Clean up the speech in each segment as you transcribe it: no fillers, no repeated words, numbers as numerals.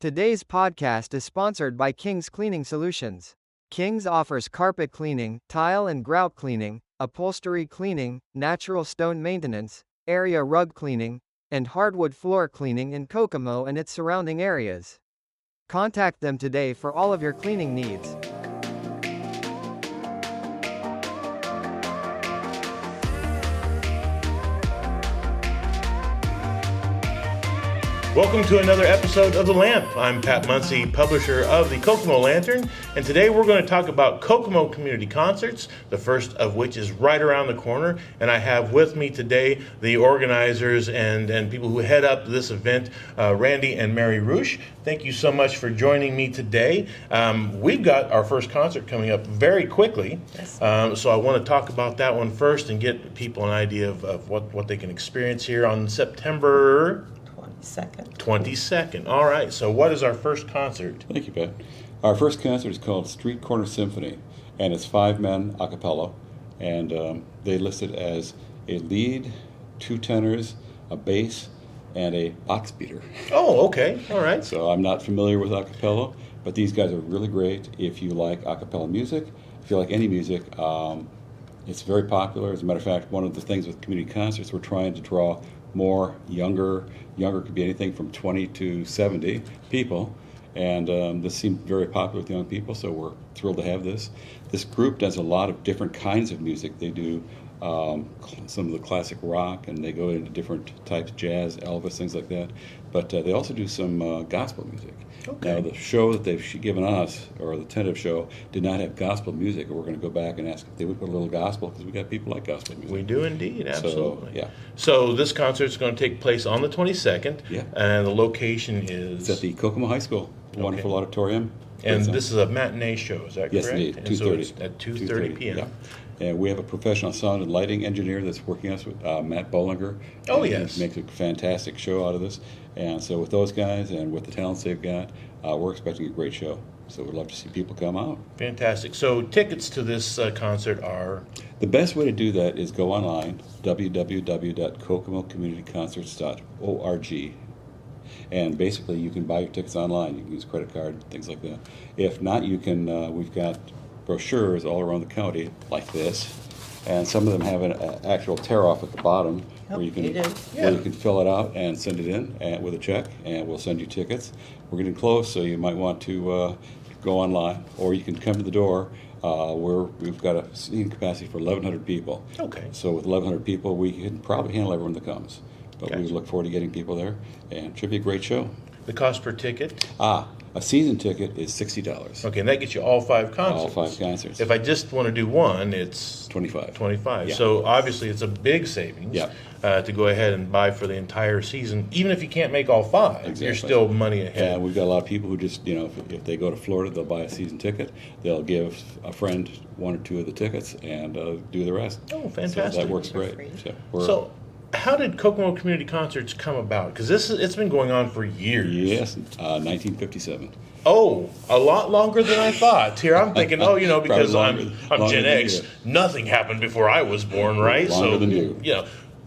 Today's podcast is sponsored by King's Cleaning Solutions. King's offers carpet cleaning, tile and grout cleaning, upholstery cleaning, natural stone maintenance, area rug cleaning, and hardwood floor cleaning in Kokomo and its surrounding areas. Contact them today for all of your cleaning needs. Welcome to another episode of The Lamp. I'm Pat Munsey, publisher of the Kokomo Lantern, and today we're going to talk about Kokomo Community Concerts, the first of which is right around the corner. And I have with me today the organizers and people who head up this event, Randy and Mary Rusch. Thank you so much for joining me today. We've got our first concert coming up very quickly, so I want to talk about that one first and get people an idea of what they can experience here on September 22nd. All right. So what is our first concert? Thank you, Pat. Our first concert is called Street Corner Symphony, and it's 5 men a cappella, and they listed as a lead, 2 tenors, a bass, and a box beater. Oh, okay. All right. So I'm not familiar with a cappella, but these guys are really great if you like a cappella music. If you like any music, it's very popular. As a matter of fact, one of the things with community concerts, we're trying to draw more younger could be anything from 20 to 70 people, and this seemed very popular with young people, so we're thrilled to have this. This group does a lot of different kinds of music. They do some of the classic rock, and they go into different types, jazz, Elvis, things like that, but they also do some gospel music. Okay. Now, the show that they've given us, or the tentative show, did not have gospel music, and we're going to go back and ask if they would put a little gospel, because we got people like gospel music. We do indeed, absolutely. So, yeah. So this concert is going to take place on the 22nd, Yeah. and the location is... It's at the Kokomo High School, wonderful auditorium. And this is a matinee show, is that correct? Yes, indeed, And so 2:30. it's at 2:30 p.m. Yeah. And we have a professional sound and lighting engineer that's working us with Matt Bollinger. Oh, and yes. He makes a fantastic show out of this. And so with those guys and with the talents they've got, we're expecting a great show. So we'd love to see people come out. Fantastic. So tickets to this concert are... The best way to do that is go online, www.kokomocommunityconcerts.org. And basically, you can buy your tickets online. You can use credit card, things like that. If not, you can. We've got brochures all around the county like this, and some of them have an actual tear-off at the bottom where you can fill it out and send it in with a check, and we'll send you tickets. We're getting close, so you might want to go online, or you can come to the door. We've got a seating capacity for 1,100 people. Okay. So with 1,100 people, we can probably handle everyone that comes. But Gotcha. we look forward to getting people there, and it should be a great show. The cost per ticket? A season ticket is $60. Okay, and that gets you all 5 concerts. All 5 concerts. If I just want to do one, it's... 25. 25. Yeah. So obviously it's a big savings to go ahead and buy for the entire season. Even if you can't make all 5, Exactly. you're still money ahead. Yeah, we've got a lot of people who just, if they go to Florida, they'll buy a season ticket. They'll give a friend 1 or 2 of the tickets and do the rest. Oh, fantastic. So that works great. So how did Kokomo Community Concerts come about? Because it's been going on for years. Yes, 1957. Oh, a lot longer than I thought. Here I'm thinking, because I'm Gen X, nothing happened before I was born, right? Longer than you.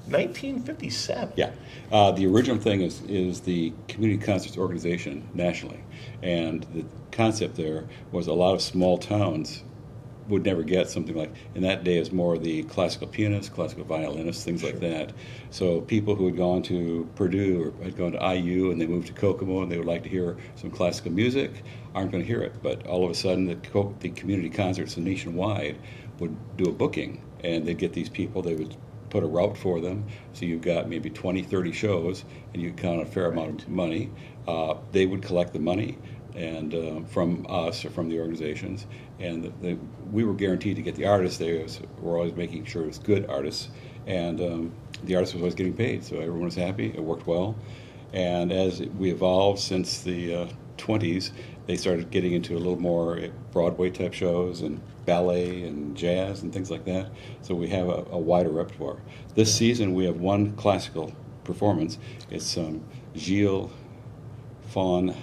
1957. Yeah. The original thing is the Community Concerts Organization nationally. And the concept there was a lot of small towns would never get something like, in that day it was more the classical pianists, classical violinists, things like that. So people who had gone to Purdue or had gone to IU and they moved to Kokomo and they would like to hear some classical music aren't going to hear it. But all of a sudden the community concerts nationwide would do a booking, and they'd get these people, they would put a route for them. So you've got maybe 20, 30 shows, and you count a fair amount of money. They would collect the money and from us or from the organizations, and we were guaranteed to get the artists. They were always making sure it was good artists, and the artist was always getting paid, so everyone was happy. It worked well, and as we evolved since the 20s, they started getting into a little more Broadway type shows and ballet and jazz and things like that. So we have a wider repertoire. This season we have 1 classical performance. It's Gilles Fawn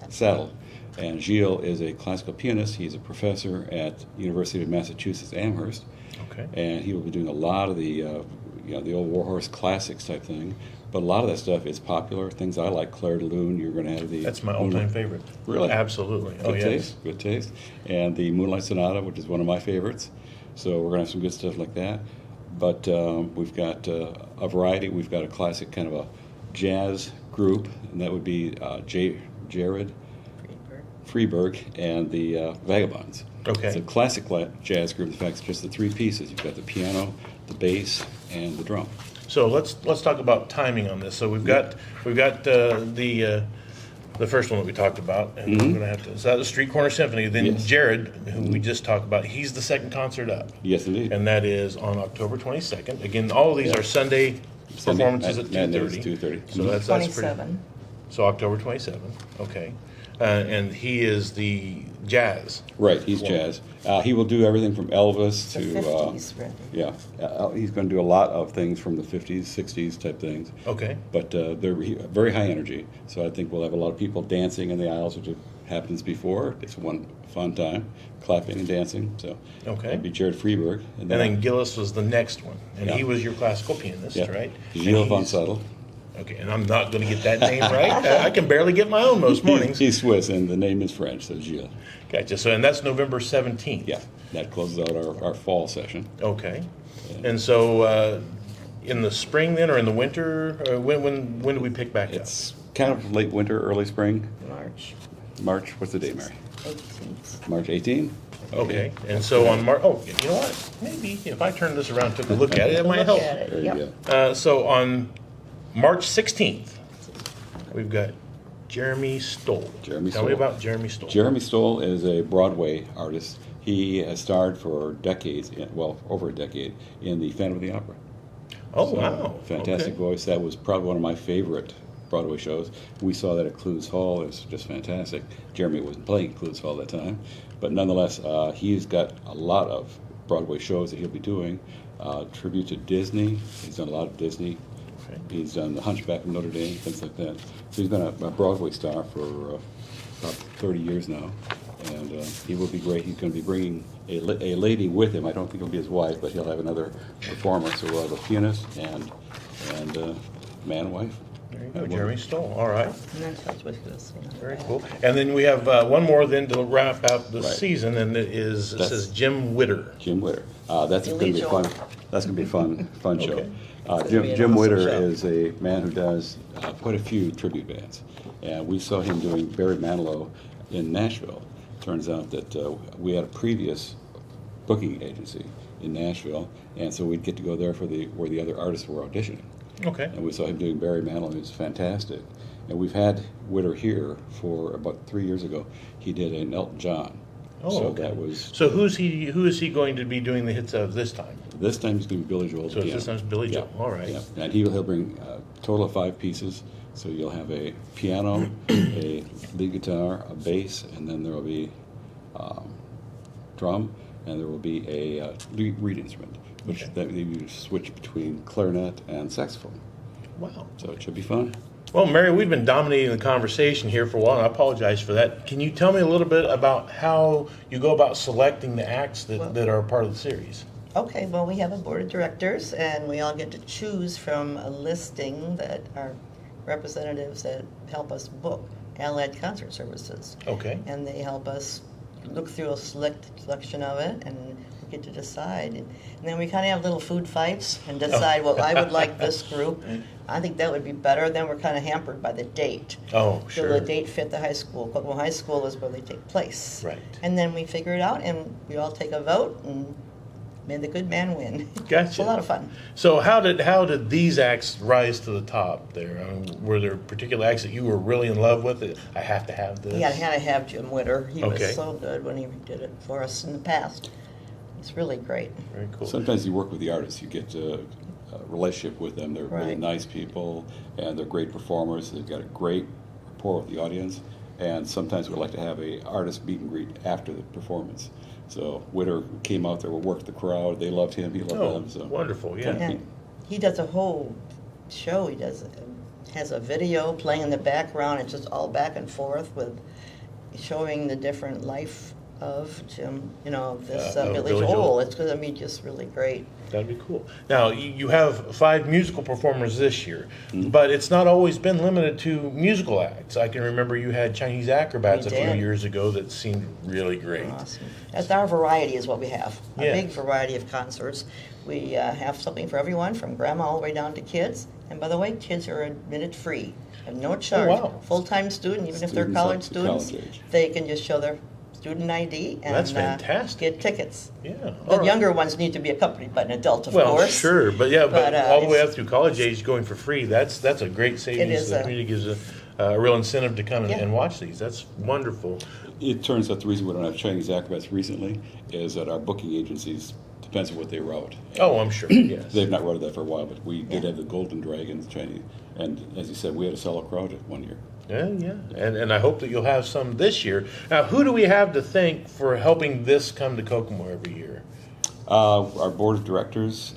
Saddle. And Gilles is a classical pianist. He's a professor at University of Massachusetts Amherst. Okay. And he will be doing a lot of the the old Warhorse classics type thing. But a lot of that stuff is popular. Things I like, Claire de Lune, you're going to have the... That's my all-time favorite. Really? Absolutely. Good taste, good taste. And the Moonlight Sonata, which is one of my favorites. So we're going to have some good stuff like that. But we've got a variety. We've got a classic kind of a jazz group, and that would be Jared Freeberg and the Vagabonds. Okay. It's a classic jazz group. In fact, it's just the three pieces. You've got the piano, the bass, and the drum. So let's talk about timing on this. So we've got the first one that we talked about, and we're going to have to. So that was Street Corner Symphony. Then Yes. Jared, who we just talked about, he's the second concert up. Yes, indeed. And that is on October 22nd. Again, all of these are Sunday performances at 2:30. 2:30. So that's pretty. 27. So October 27th. Okay. And he is the jazz. Right, he's jazz. He will do everything from Elvis The to 50s, Randy. yeah. He's going to do a lot of things from the 50s, 60s type things. Okay. But they're very high energy, so I think we'll have a lot of people dancing in the aisles, which happens before. It's one fun time, clapping and dancing. So Okay. that'd be Jared Freeberg, And then Gillis was the next one, and Yeah. he was your classical pianist, yeah, right? Gilles And von he's- Suttle. Okay, and I'm not going to get that name right. I can barely get my own most mornings. He's Swiss, and the name is French, so Gilles. Gotcha. So, and that's November 17th. Yeah, that closes out our fall session. Okay. And so, in the spring then, or in the winter, or when do we pick back It's kind of late winter, early spring. March, what's the date, Mary? 18th. March 18? up? Okay. And so on March. Oh, you know what? Maybe if I turn this around, and took a look at it, it might Look help. at it. There Yep. you go. So on March 16th, we've got Jeremy Stoll. Jeremy Tell me Stoll. about Jeremy Stoll. Jeremy Stoll is a Broadway artist. He has starred for decades, well, over a decade, in the Phantom of the Opera. Oh, So, wow. Fantastic Okay. voice. That was probably one of my favorite Broadway shows. We saw that at Clues Hall. It was just fantastic. Jeremy wasn't playing at Clues Hall at that time. But nonetheless, he's got a lot of Broadway shows that he'll be doing. Tribute to Disney. He's done a lot of Disney. Okay. He's done The Hunchback of Notre Dame, things like that. So he's been a Broadway star for about 30 years now. And he will be great. He's going to be bringing a lady with him. I don't think it'll be his wife, but he'll have another performer. So we'll have a pianist and man and wife. There you go, Jeremy Stoll. All right. And that's what we're seeing. Very cool. And then we have one more then to wrap out the Right. season, and it says Jim Witter. Jim Witter. That's going to be fun. That's going to be a fun show. Okay. It's gonna be an Jim awesome Witter show. is a man who does quite a few tribute bands, and we saw him doing Barry Manilow in Nashville. Turns out that we had a previous booking agency in Nashville, and so we'd get to go there for where the other artists were auditioning. Okay. And we saw him doing Barry Manilow. It was fantastic. And we've had Witter here for about 3 years ago. He did an Elton John. Oh, so okay. that was. So who is he going to be doing the hits of this time? This time he's going to be Billy Joel. So piano. this time's Billy Joel. All right. Yeah. And he'll bring a total of 5 pieces. So you'll have a piano, a lead guitar, a bass, and then there will be drum, and there will be a reed instrument, which Okay. that you switch between clarinet and saxophone. Wow. So it should be fun. Well, Mary, we've been dominating the conversation here for a while, and I apologize for that. Can you tell me a little bit about how you go about selecting the acts that are part of the series? Okay, well, we have a board of directors, and we all get to choose from a listing that are representatives that help us book Allied Concert Services. Okay. And they help us look through a selection of it, and we get to decide. And then we kind of have little food fights and decide, well, I would like this group. I think that would be better. Then we're kind of hampered by the date. Oh, So sure. the date fit the high school. Kokomo High School is where they take place. Right. And then we figure it out, and we all take a vote, and may the good man win. Gotcha. It's a lot of fun. So how did these acts rise to the top there? I mean, were there particular acts that you were really in love with? That I have to have this. Yeah, I had to have Jim Witter. He Okay. was so good when he did it for us in the past. He's really great. Very cool. Sometimes you work with the artists, you get a relationship with them. They're really Right. nice people, and they're great performers. They've got a great rapport with the audience, and sometimes we like to have a artist meet and greet after the performance. So Witter came out there, worked the crowd. They loved him. He loved Oh, them. So wonderful. Yeah. And he does a whole show. He has a video playing in the background. It's just all back and forth with showing the different life of Jim, this of Billy Billy Joel. Joel. It's going to be just really great. That'd be cool. Now, you have 5 musical performers this year, but it's not always been limited to musical acts. I can remember you had Chinese acrobats We a few did. years ago that seemed really great. Awesome. That's our variety is what we have. A Yeah. big variety of concerts. We have something for everyone, from grandma all the way down to kids. And by the way, kids are admitted free and no charge. wow. Full-time student, even if they're Students up college to students, college age. they can just show their student ID and That's fantastic. get tickets. Yeah. The all right. younger ones need to be accompanied by an adult, of Well, course. sure, but yeah, but all the way it's- up through college age going for free, that's a great savings. is The a- community gives a real incentive to come Yeah. and watch these. That's wonderful. It turns out the reason we don't have Chinese acrobats recently is that our booking agencies, depends on what they route. Oh, I'm sure, yes. They've not routed that for a while, but we did Yeah. have the Golden Dragon Chinese, and as you said, we had a solo crowd at one year. Yeah. And I hope that you'll have some this year. Now, who do we have to thank for helping this come to Kokomo every year? Our board of directors,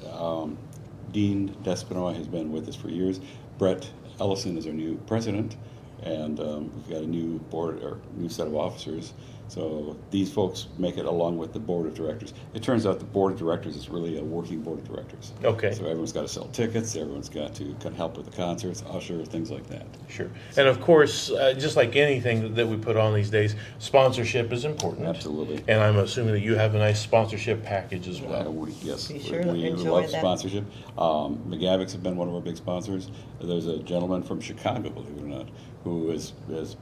Dean Despinoy has been with us for years. Brett Ellison is our new president, and we've got a new board or new set of officers. So these folks make it along with the board of directors. It turns out the board of directors is really a working board of directors. Okay. So everyone's got to sell tickets. Everyone's got to kind of help with the concerts, usher, things like that. Sure. And of course, just like anything that we put on these days, sponsorship is important. Absolutely. And I'm assuming that you have a nice sponsorship package as well. Yes, Be sure we to enjoy love that. sponsorship. McGavick's have been one of our big sponsors. There's a gentleman from Chicago, believe it or not, who has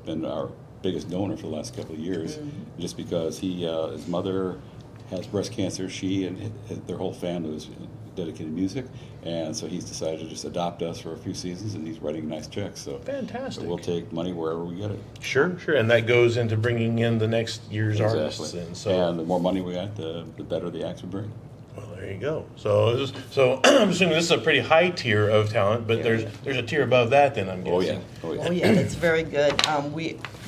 been our biggest donor for the last couple of years, just because his mother has breast cancer. She and their whole family was dedicated to music, and so he's decided to just adopt us for a few seasons, and he's writing nice checks. So Fantastic. we'll take money wherever we get it. Sure. And that goes into bringing in the next year's artists. Exactly. And so, And the more money we got, the better the acts would bring. well, there you go. So I'm assuming this is a pretty high tier of talent, but there's a tier above that. Then I'm guessing. Oh yeah. Oh, yeah, it's very good.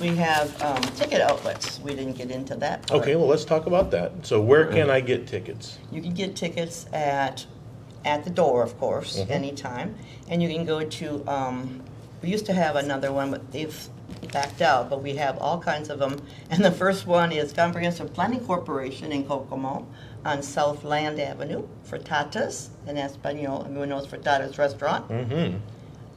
We have ticket outlets. We didn't get into that part. Okay. Well, let's talk about that. So where can I get tickets? You can get tickets at the door, of course, anytime. And you can go to, we used to have another one, but they've backed out, but we have all kinds of them. And the first one is Comprehensive Planning Corporation in Kokomo on South Land Avenue, Frittatas, and that's, everyone knows Frittatas Restaurant.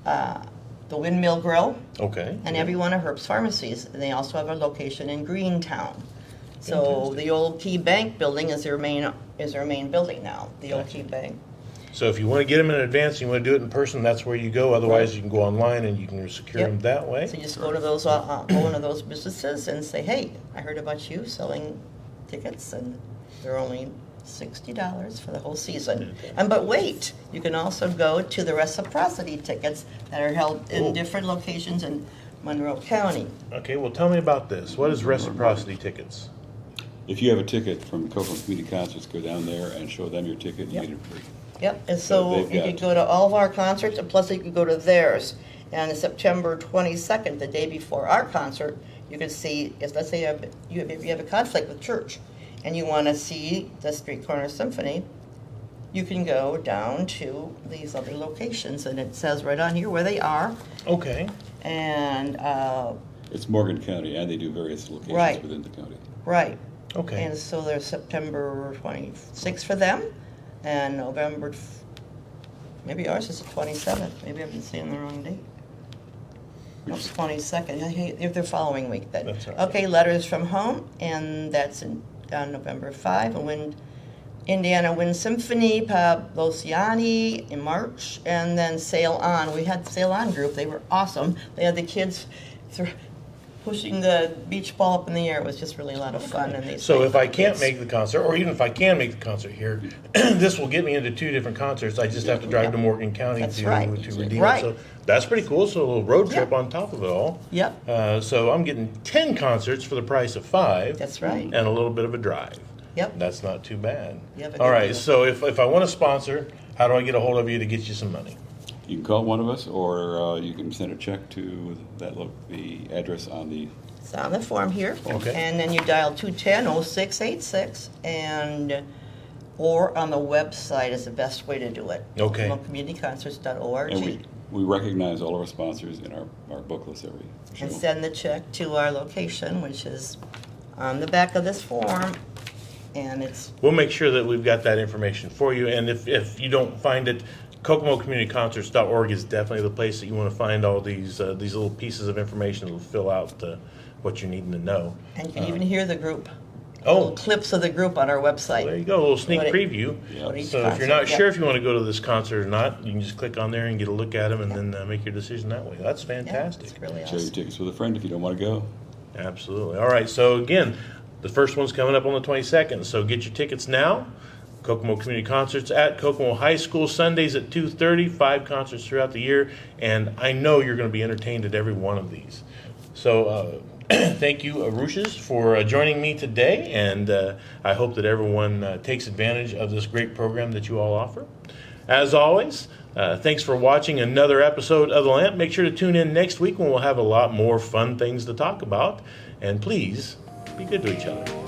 The Windmill Grill, Okay. and every one of Herb's pharmacies. And they also have a location in Greentown. So the old Key Bank building is their main building now, the old Key Bank. So if you want to get them in advance, you want to do it in person, that's where you go. Otherwise, you can go online and you can secure Yep. them that way. So you just go to those, one of those businesses and say, hey, I heard about you selling tickets, and they're only $60 for the whole season. But wait, you can also go to the reciprocity tickets that are held in Ooh. different locations in Monroe County. Okay, well, tell me about this. What is reciprocity tickets? If you have a ticket from Kokomo Community Concerts, go down there and show them your ticket, and you Yep. get it free. Yep, and So so they've you got- could go to all of our concerts, and plus you could go to theirs. And on September 22nd, the day before our concert, you could see, if let's say you have a conflict with church, and you want to see the Street Corner Symphony, you can go down to these other locations, and it says right on here where they are. Okay. And, It's Morgan County, and they do various locations Right. within the county. right. Okay. And so there's September 26th for them, and November, maybe ours is the 27th. Maybe I've been saying the wrong date. No, it's 22nd. If they're following week then. That's all right. Okay, Letters from Home, and that's on November 5. And Indiana Wind Symphony, Pablociani in March, and then Sail On. We had the Sail On group. They were awesome. They had the kids pushing the beach ball up in the air. It was just really a lot of fun. And they So sang if for I the can't kids. make the concert, or even if I can make the concert here, this will get me into 2 different concerts. I just have to drive to Morgan County That's to right. redeem Right. it. So that's pretty cool. So a little road trip Yep. on top of it all. Yep, So I'm getting 10 concerts for the price of 5. that's right. And a little bit of a drive. Yep. That's not too bad. You have a All good right. deal. So if I want to sponsor, how do I get a hold of you to get you some money? You can call one of us, or you can send a check to the address on the. It's on the form here. Okay. And then you dial 210-0686, or on the website is the best way to do it. Okay. Communityconcerts.org. And we recognize all of our sponsors in our book list every show. And send the check to our location, which is on the back of this form, and it's We'll make sure that we've got that information for you, and if you don't find it, KokomoCommunityConcerts.org is definitely the place that you want to find all these little pieces of information that will fill out what you're needing to know. and you can even hear the group. Oh. Little clips of the group on our website. There you go, a little sneak What it- preview. what each So if you're concert- not yeah. sure if you want to go to this concert or not, you can just click on there and get a look at them, and then make your decision that way. That's Yeah, fantastic. it's really Share your awesome. tickets with a friend if you don't want to go. Absolutely. All right, so again, the first one's coming up on the 22nd, so get your tickets now. Kokomo Community Concerts at Kokomo High School, Sundays at 2:30, 5 concerts throughout the year, and I know you're going to be entertained at every one of these. So thank you, Rusch's, for joining me today, and I hope that everyone takes advantage of this great program that you all offer. As always, thanks for watching another episode of The Lamp. Make sure to tune in next week when we'll have a lot more fun things to talk about, and please, be good to each other.